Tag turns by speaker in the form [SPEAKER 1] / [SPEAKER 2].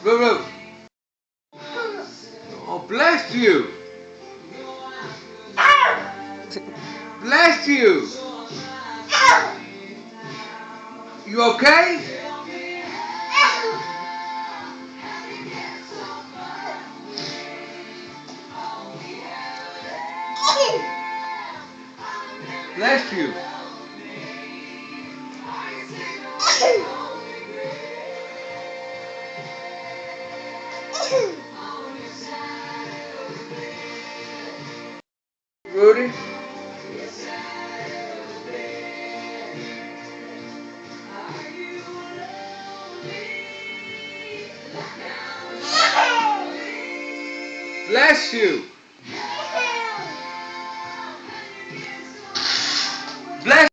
[SPEAKER 1] Roo. Oh, bless you. Bless you. You okay? Bless you. Rudy? Bless you. Bless